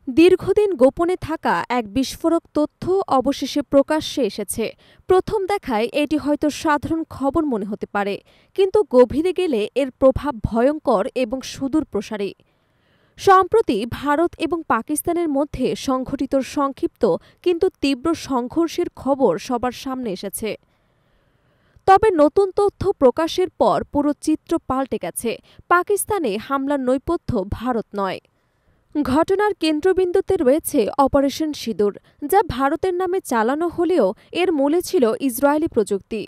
দীর্ঘদিন গোপনে থাকা এক বিস্ফোরক তথ্য অবশেষে প্রকাশ্যে এসেছে। প্রথম দেখায় এটি হয়তো সাধারণ খবর মনে হতে পারে, কিন্তু গভীরে গেলে এর প্রভাব ভয়ঙ্কর এবং সুদূর প্রসারী। সম্প্রতি ভারত এবং পাকিস্তানের মধ্যে সংঘটিত সংক্ষিপ্ত কিন্তু তীব্র সংঘর্ষের খবর সবার সামনে এসেছে। তবে নতুন তথ্য প্রকাশের পর পুরো চিত্র পাল্টে গেছে। পাকিস্তানে হামলার নেপথ্য ভারত নয়। ঘটনার কেন্দ্রবিন্দুতে রয়েছে অপারেশন সিঁদুর, যা ভারতের নামে চালানো হলেও এর মূলে ছিল ইসরায়েলি প্রযুক্তি।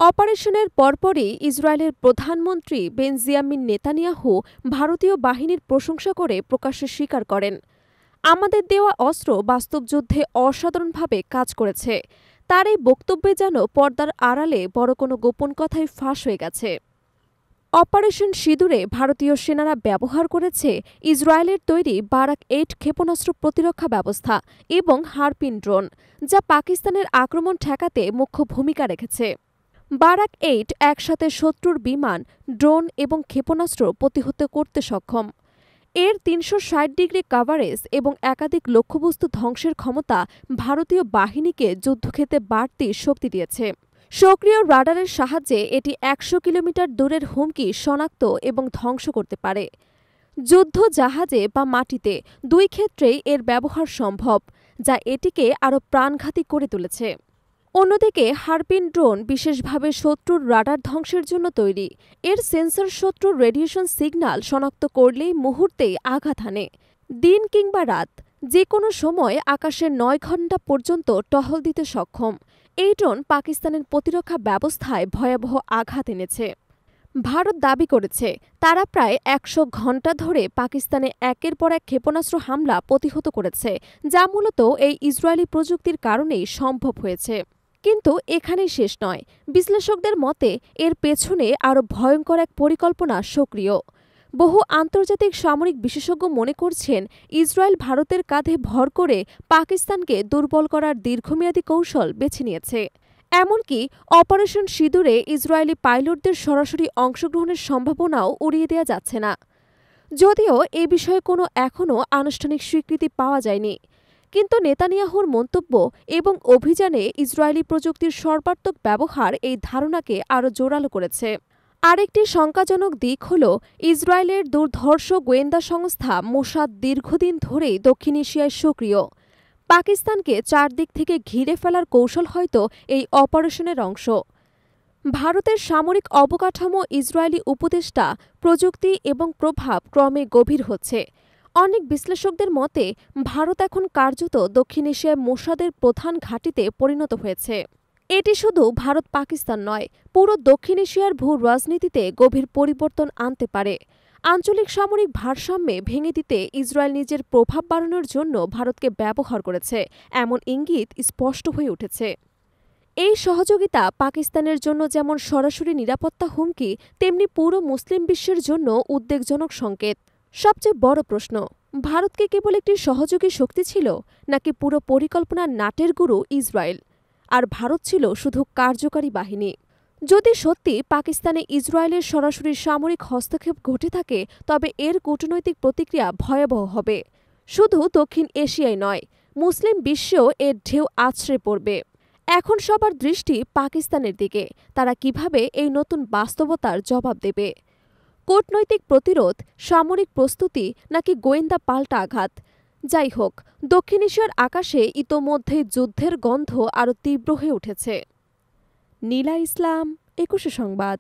অপারেশনের পরপরই ইসরায়েলের প্রধানমন্ত্রী বেনজিয়ামিন নেতানিয়াহু ভারতীয় বাহিনীর প্রশংসা করে প্রকাশ্যে স্বীকার করেন, আমাদের দেওয়া অস্ত্র বাস্তব যুদ্ধে অসাধারণভাবে কাজ করেছে। তার এই বক্তব্যে যেন পর্দার আড়ালে বড় কোনো গোপন কথাই ফাঁস হয়ে গেছে। অপারেশন সিঁদুরে ভারতীয় সেনারা ব্যবহার করেছে ইসরায়েলের তৈরি বারাক-8 ক্ষেপণাস্ত্র প্রতিরক্ষা ব্যবস্থা এবং হারপিন ড্রোন, যা পাকিস্তানের আক্রমণ ঠেকাতে মুখ্য ভূমিকা রেখেছে। বারাক-8 একসাথে শত্রুর বিমান, ড্রোন এবং ক্ষেপণাস্ত্র প্রতিহত করতে সক্ষম। এর ৩৬০ ডিগ্রি কাভারেজ এবং একাধিক লক্ষ্যবস্তু ধ্বংসের ক্ষমতা ভারতীয় বাহিনীকে যুদ্ধক্ষেত্রে বাড়তি শক্তি দিয়েছে। সক্রিয় রাডারের সাহায্যে এটি ১০০ কিলোমিটার দূরের হুমকি শনাক্ত এবং ধ্বংস করতে পারে। যুদ্ধ জাহাজে বা মাটিতে দুই ক্ষেত্রেই এর ব্যবহার সম্ভব, যা এটিকে আরও প্রাণঘাতী করে তুলেছে। অন্যদিকে হারপিন ড্রোন বিশেষভাবে শত্রুর রাডার ধ্বংসের জন্য তৈরি। এর সেন্সর শত্রুর রেডিয়েশন সিগন্যাল শনাক্ত করলেই মুহূর্তেই আঘাত হানে। দিন কিংবা রাত যে কোনো সময় আকাশে ৯ ঘণ্টা পর্যন্ত টহল দিতে সক্ষম। এই ড্রোন পাকিস্তানের প্রতিরক্ষা ব্যবস্থায় ভয়াবহ আঘাত এনেছে। ভারত দাবি করেছে তারা প্রায় ১০০ ঘণ্টা ধরে পাকিস্তানে একের পর এক ক্ষেপণাস্ত্র হামলা প্রতিহত করেছে, যা মূলত এই ইসরায়েলি প্রযুক্তির কারণেই সম্ভব হয়েছে। কিন্তু এখানেই শেষ নয়। বিশ্লেষকদের মতে এর পেছনে আরও ভয়ঙ্কর এক পরিকল্পনা সক্রিয়। বহু আন্তর্জাতিক সামরিক বিশেষজ্ঞ মনে করছেন ইসরায়েল ভারতের কাঁধে ভর করে পাকিস্তানকে দুর্বল করার দীর্ঘমেয়াদী কৌশল বেছে নিয়েছে। এমনকি অপারেশন সিঁদুরে ইসরায়েলি পাইলটদের সরাসরি অংশগ্রহণের সম্ভাবনাও উড়িয়ে দেওয়া যাচ্ছে না। যদিও এ বিষয়ে কোনো এখনও আনুষ্ঠানিক স্বীকৃতি পাওয়া যায়নি, কিন্তু নেতানিয়াহুর মন্তব্য এবং অভিযানে ইসরায়েলি প্রযুক্তির সর্বাত্মক ব্যবহার এই ধারণাকে আরও জোরালো করেছে। আরেকটি শঙ্কাজনক দিক হল ইসরায়েলের দুর্ধর্ষ গোয়েন্দা সংস্থা মোসাদ দীর্ঘদিন ধরেই দক্ষিণ এশিয়ায় সক্রিয়। পাকিস্তানকে চারদিক থেকে ঘিরে ফেলার কৌশল হয়তো এই অপারেশনের অংশ। ভারতের সামরিক অবকাঠামো, ইসরায়েলি উপদেষ্টা, প্রযুক্তি এবং প্রভাব ক্রমে গভীর হচ্ছে। অনেক বিশ্লেষকদের মতে ভারত এখন কার্যত দক্ষিণ এশিয়ায় মোসাদের প্রধান ঘাঁটিতে পরিণত হয়েছে। এটি শুধু ভারত পাকিস্তান নয়, পুরো দক্ষিণ এশিয়ার ভূ রাজনীতিতে গভীর পরিবর্তন আনতে পারে। আঞ্চলিক সামরিক ভারসাম্যে ভেঙে দিতে ইসরায়েল নিজের প্রভাব বাড়ানোর জন্য ভারতকে ব্যবহার করেছে, এমন ইঙ্গিত স্পষ্ট হয়ে উঠেছে। এই সহযোগিতা পাকিস্তানের জন্য যেমন সরাসরি নিরাপত্তা হুমকি, তেমনি পুরো মুসলিম বিশ্বের জন্য উদ্বেগজনক সংকেত। সবচেয়ে বড় প্রশ্ন, ভারত কি কেবল একটি সহযোগী শক্তি ছিল, নাকি পুরো পরিকল্পনার নাটের গুরু ইসরায়েল, আর ভারত ছিল শুধু কার্যকারী বাহিনী? যদি সত্যি পাকিস্তানে ইসরায়েলের সরাসরি সামরিক হস্তক্ষেপ ঘটে থাকে, তবে এর কূটনৈতিক প্রতিক্রিয়া ভয়াবহ হবে। শুধু দক্ষিণ এশিয়ায় নয়, মুসলিম বিশ্বেও এর ঢেউ আছড়ে পড়বে। এখন সবার দৃষ্টি পাকিস্তানের দিকে। তারা কিভাবে এই নতুন বাস্তবতার জবাব দেবে? কূটনৈতিক প্রতিরোধ, সামরিক প্রস্তুতি, নাকি গোয়েন্দা পাল্টা আঘাত? যাই হোক, দক্ষিণ এশিয়ার আকাশে ইতোমধ্যেই যুদ্ধের গন্ধ আরও তীব্র হয়ে উঠেছে। নীলা ইসলাম, ২১শে সংবাদ।